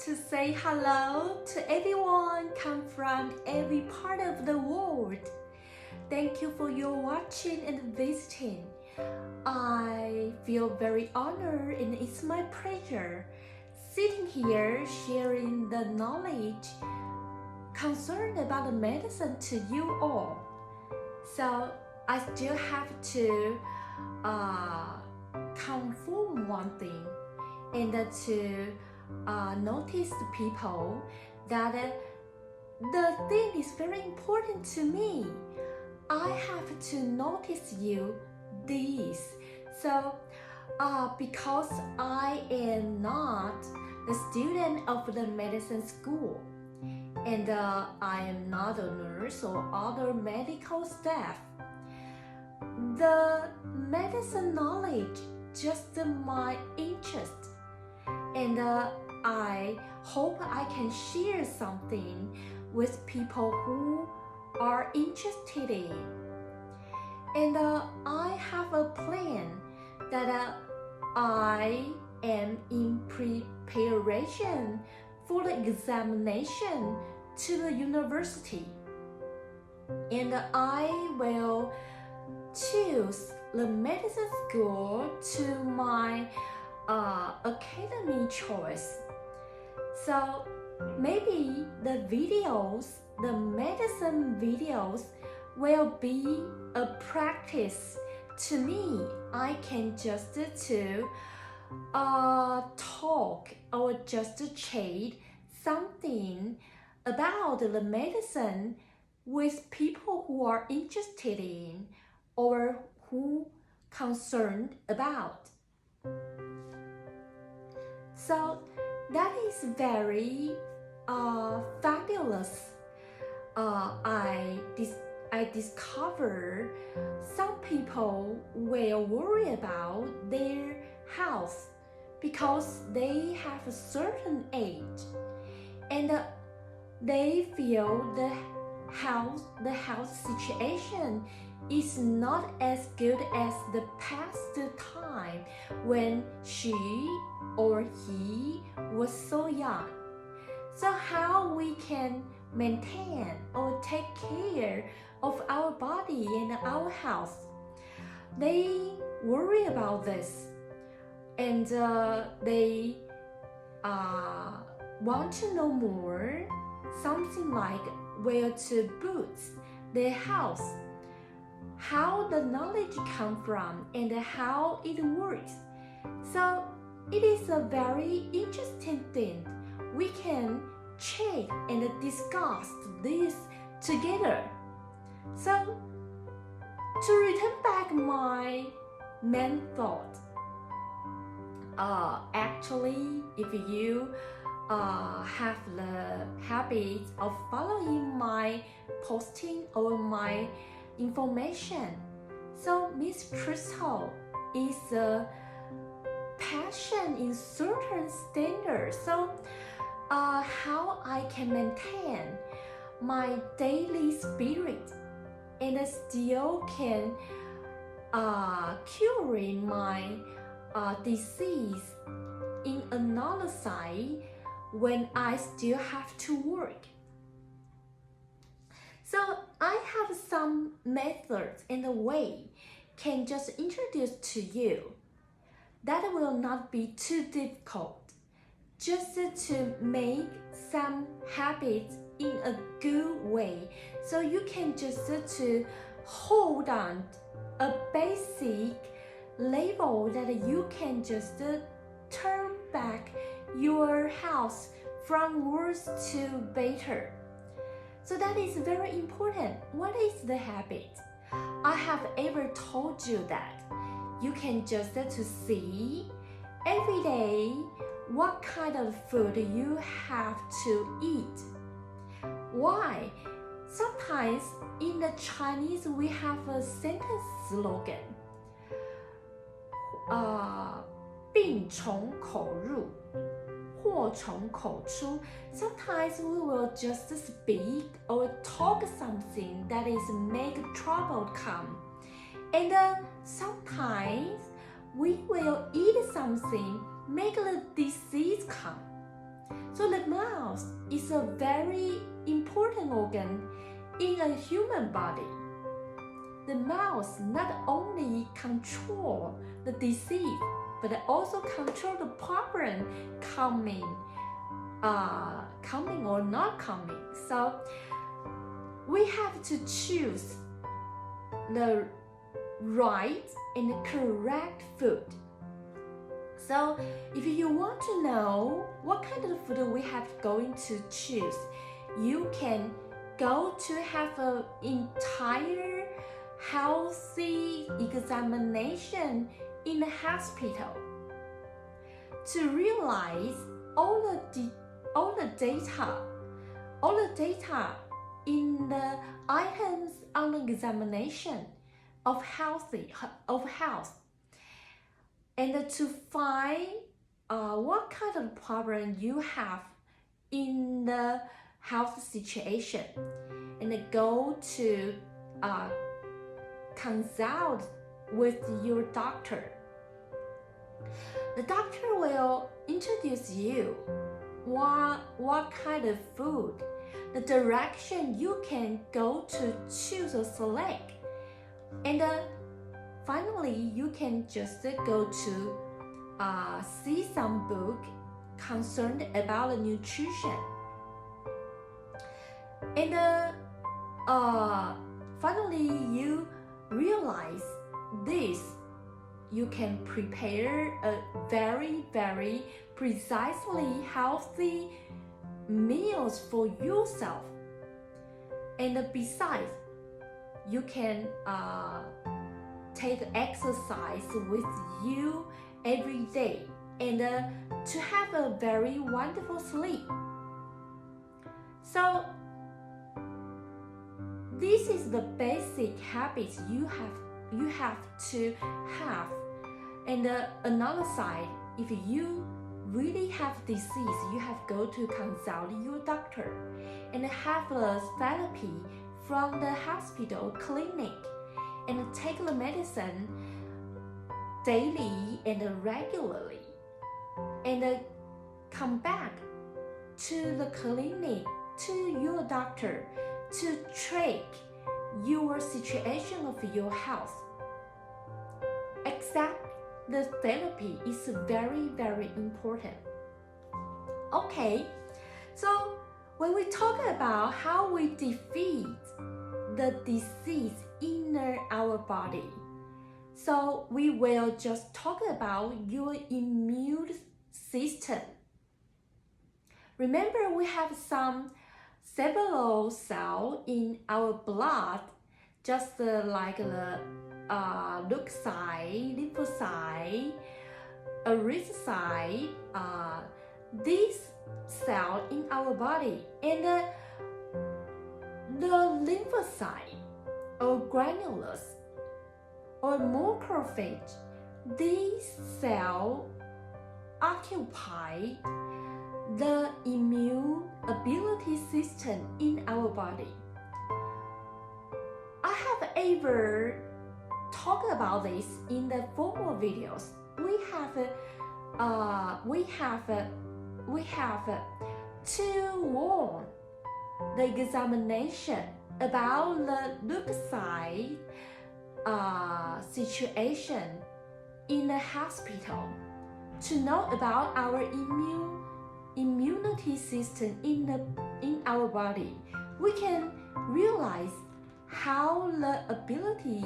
to say hello to everyone come from every part of the world. Thank you for your watching and visiting. I feel very honored and it's my pleasure sitting here sharing the knowledge concerned about the medicine to you all. So I still have to confirm one thing and to notice the people that the thing is very important to me. I have to notice you this. So because I am not the student of the medicine school and I am not a nurse or other medical staff, the medicine knowledge just my interest, and I hope I can share something with people who are interested in. And I have a plan that I am in preparation for the examination to the university, and I will choose the medicine school to my academy choice. So maybe the medicine videos will be a practice to me. I can just to talk or just chat something about the medicine with people who are interested in or who concerned about. So that is very fabulous. I discovered some people will worry about their health because they have a certain age and they feel the health situation is not as good as the past time when she or he was so young. So how we can maintain or take care of our body and our health? They worry about this, and they want to know more, something like where to boost their health, how the knowledge comes from, and how it works. So it is a very interesting thing. We can check and discuss this together. So to return back my main thought, actually, if you have the habit of following my posting or my information, so Miss Crystal is a passion in certain standards. So how I can maintain my daily spirit and still can cure my disease in another side when I still have to work. So I have some methods and a way can just introduce to you that will not be too difficult, just to make some habits in a good way, so you can just to hold on a basic level that you can just turn back your health from worse to better. So that is very important. What is the habit? I have ever told you that you can just to see every day what kind of food you have to eat. Why? Sometimes in the Chinese we have a sentence slogan, 病从口入，祸从口出. Sometimes we will just speak or talk something that is make trouble come. And sometimes we will eat something make the disease come. So the mouth is a very important organ in a human body. The mouth not only control the disease, but also control the problem coming or not coming. So we have to choose the right and the correct food. So if you want to know what kind of food we have going to choose, you can go to have an entire healthy examination in the hospital to realize all the data in the items on the examination of health, and to find what kind of problem you have in the health situation, and go to consult with your doctor. The doctor will introduce you what kind of food, the direction you can go to choose or select, and finally you can just go to see some book concerned about the nutrition, and finally you realize this, you can prepare a very, very precisely healthy meals for yourself. And besides, you can take exercise with you every day, and to have a very wonderful sleep. So this is the basic habits you have to have. And another side, if you really have disease, you have go to consult your doctor and have a therapy from the hospital clinic, and take the medicine daily and regularly, and come back to the clinic, to your doctor, to track your situation of your health. Except the therapy is very, very important. Okay, so when we talk about how we defeat the disease in our body, so we will just talk about your immune system. Remember, we have several cells in our blood, just like the leukocyte, lymphocyte, erythrocyte, these cells in our body, and the lymphocyte or granules or macrophage, these cells occupy the immune ability system in our body. I have ever talked about this in the former videos. We have to warn the examination about the leukocyte situation in the hospital, to know about our immunity system in our body. We can realize how the ability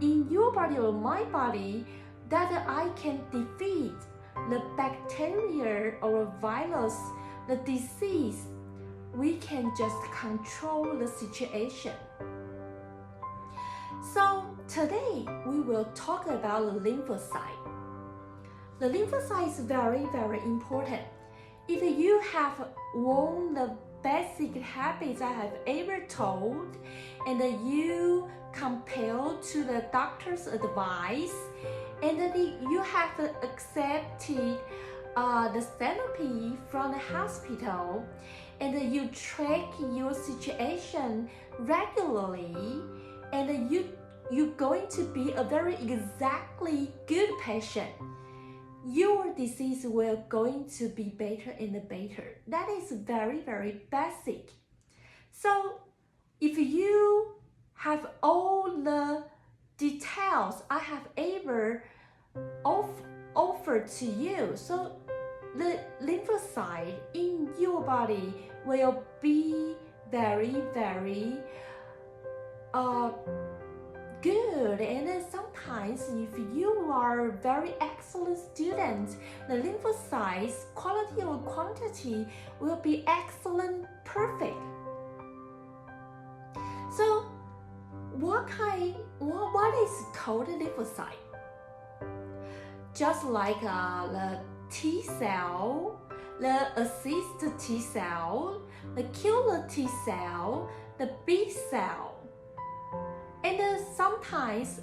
in your body or my body that I can defeat the bacteria or virus, the disease. We can just control the situation. So today we will talk about the lymphocyte. The lymphocyte is very, very important. If you have won the basic habits I have ever told, and you compare to the doctor's advice, and you have accepted the therapy from the hospital, and you track your situation regularly, and you're going to be a very exactly good patient. your disease will going to be better and better. That is very, very basic. So if you have all the details I have ever offered to you, so the lymphocyte in your body will be very, very good. And then sometimes if you are a very excellent student, the lymphocytes quality or quantity will be excellent, perfect. So what is called a lymphocyte? Just like the T cell, the assist T cell, the killer T cell, the B cell. And sometimes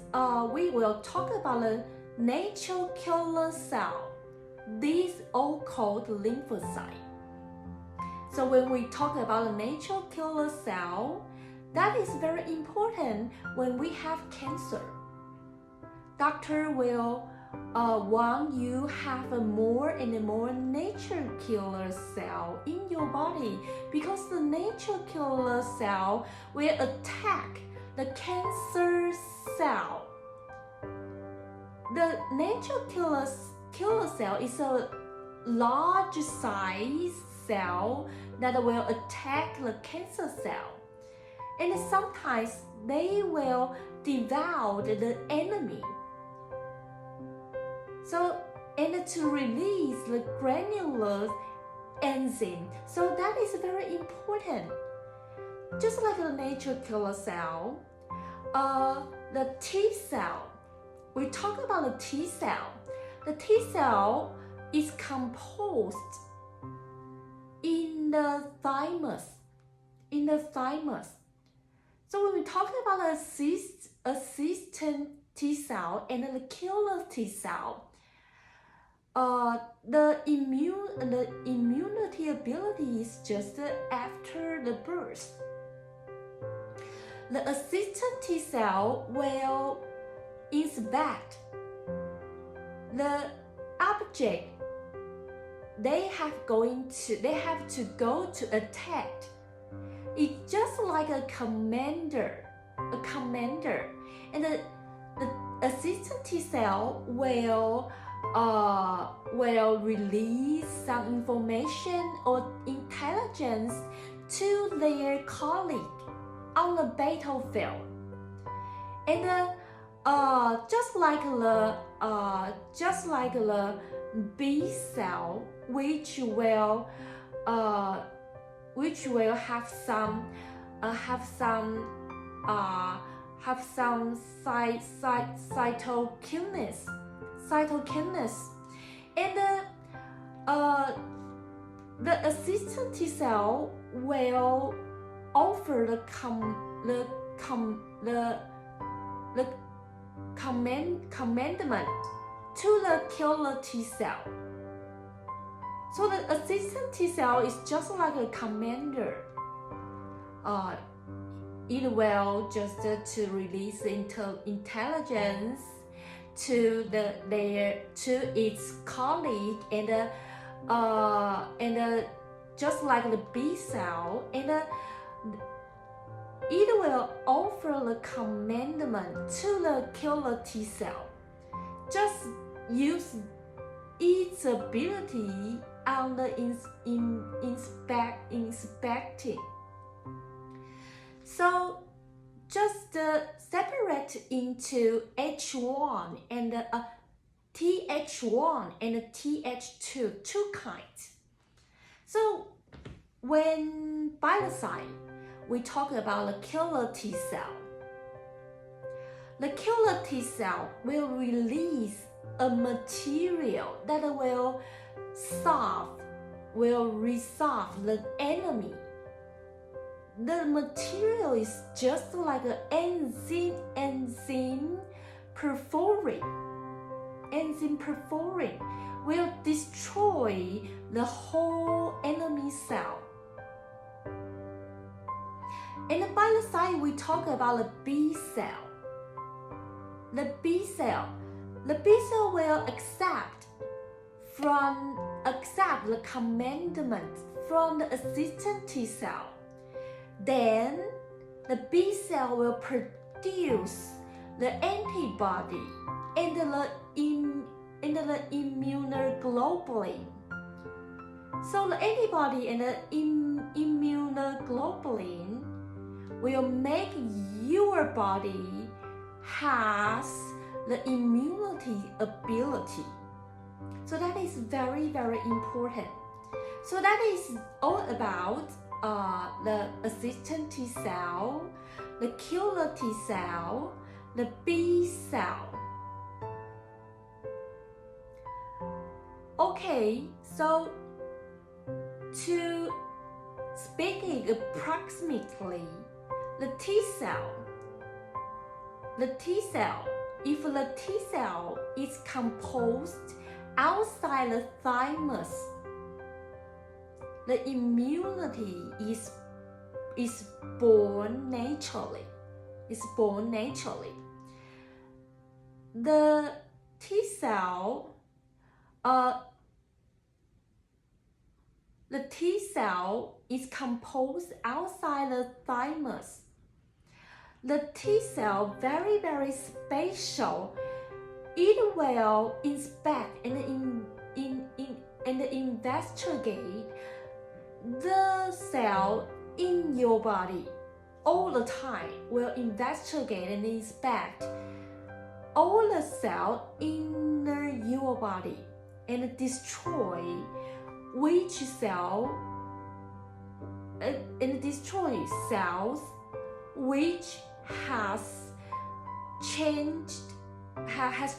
we will talk about the natural killer cell. These all called lymphocyte. So when we talk about the natural killer cell, that is very important when we have cancer. Doctor will want you have a more and more natural killer cell in your body, because the natural killer cell will attack the cancer cell. The natural killer cell is a large size cell that will attack the cancer cell. And sometimes they will devour the enemy. So, and to release the granular enzyme. So that is very important. Just like the natural killer cell, the T cell, we talk about the T cell. The T cell is composed in the thymus. So when we talk about assistant T cell and the killer T cell, the immunity ability is just after the birth. The assistant T cell will inspect the object they have to go to attack. It's just like a commander, and the assistant T cell will release some information or intelligence to their colleague on the battlefield. And just like the B cell, which will have some cytokinase, and the assistant T cell will offer the commandment to the killer T cell. So the assistant T cell is just like a commander. It will just to release intelligence to its colleague, and just like the B cell, and it will offer the commandment to the killer T cell. Just use its ability on the inspecting. So just separate into H1 and TH1 and TH2, two kinds. So when biology, we talk about the killer T cell. The killer T cell will release a material that will resolve the enemy. The material is just like an enzyme perforating. Enzyme perforating will destroy the whole enemy cell. And by the side, we talk about the B cell. The B cell will accept accept the commandment from the assistant T cell. Then the B cell will produce the antibody and the immunoglobulin. So the antibody and the immunoglobulin will make your body has the immunity ability. So that is very, very important. So that is all about the assistant T cell, the killer T cell, the B cell. Okay, so to speaking approximately, the T cell, if the T cell is composed outside the thymus, the immunity is born naturally. The T cell, is composed outside the thymus. The T cell very, very special. It will inspect and investigate the cell in your body all the time. Will investigate and inspect all the cells in your body and destroy cells which has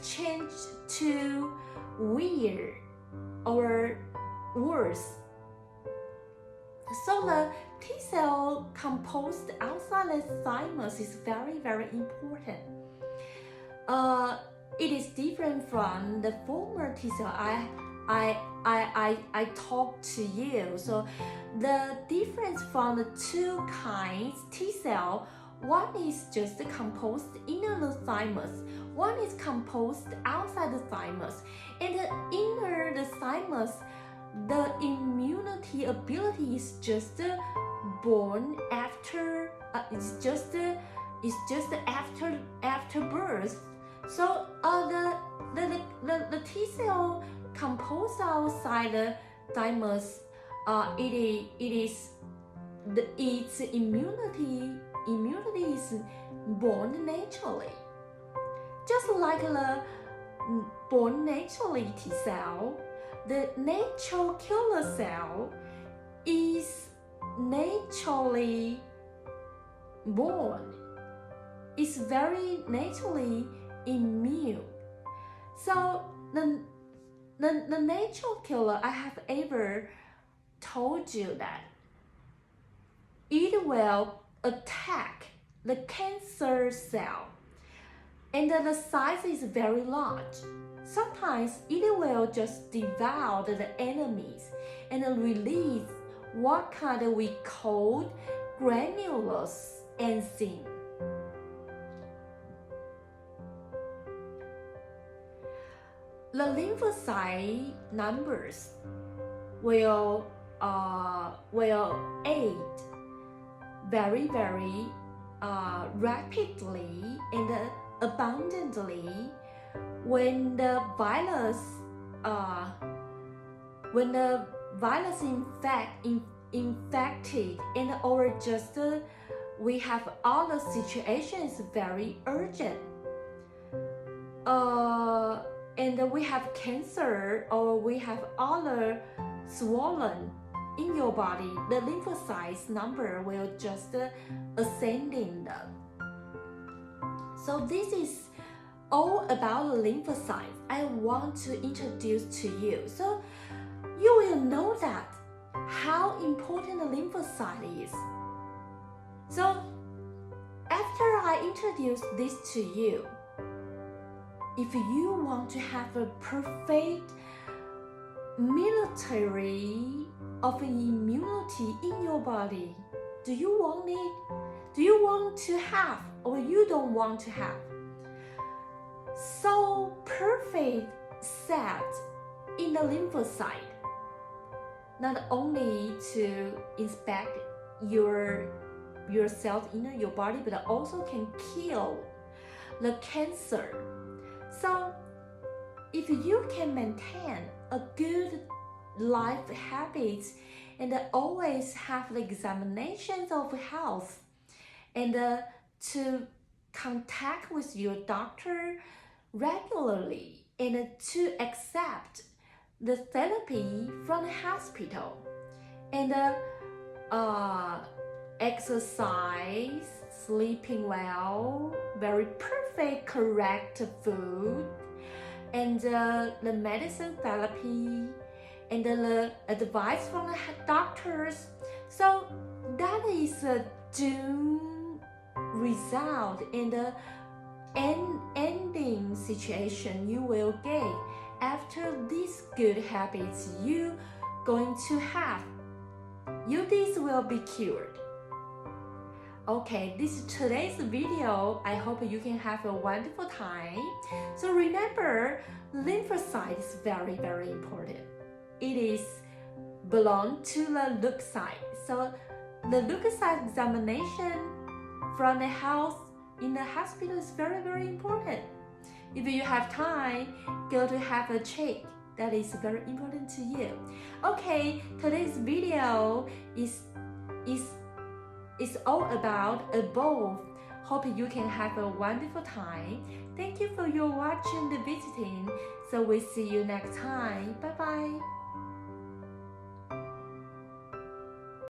changed to weird or worse. So the T cell composed outside the thymus is very, very important. It is different from the former T cell I talked to you. So the difference from the two kinds T cell, one is just composed inner the thymus, one is composed outside the thymus. And inner the thymus, the immunity ability is just born after. It's just after birth. So the T cell composed outside the thymus, its immunity is born naturally. Just like the born naturally T cell, the natural killer cell is naturally born. It's very naturally immune. So the natural killer, I have ever told you that it will attack the cancer cell, and the size is very large. Sometimes it will just devour the enemies and release what kind we call granulous enzyme. The lymphocyte numbers will aid very, very rapidly and abundantly when the virus infected, and or just we have other situations very urgent. And we have cancer or we have other swollen in your body, the lymphocytes number will just ascending. So this is all about the lymphocytes I want to introduce to you. So you will know that how important the lymphocyte is. So after I introduce this to you, if you want to have a perfect military of immunity in your body, do you want it? Do you want to have or you don't want to have? So perfect set in the lymphocyte, not only to inspect your cells in your body, but also can kill the cancer. So if you can maintain a good life habits and always have the examinations of health and to contact with your doctor regularly and to accept the therapy from the hospital and exercise, sleeping well, very perfect, correct food, and the medicine therapy, and the advice from the doctors. So that is a doomed result in the ending situation you will get after these good habits you going to have. This will be cured. Okay, this is today's video. I hope you can have a wonderful time. So remember, lymphocyte is very, very important. It is belong to the leukocyte. So the leukocyte examination from the health in the hospital is very, very important. If you have time, go to have a check. That is very important to you. Okay, today's video is all about both. Hope you can have a wonderful time. Thank you for your watching and visiting. So we'll see you next time. Bye bye.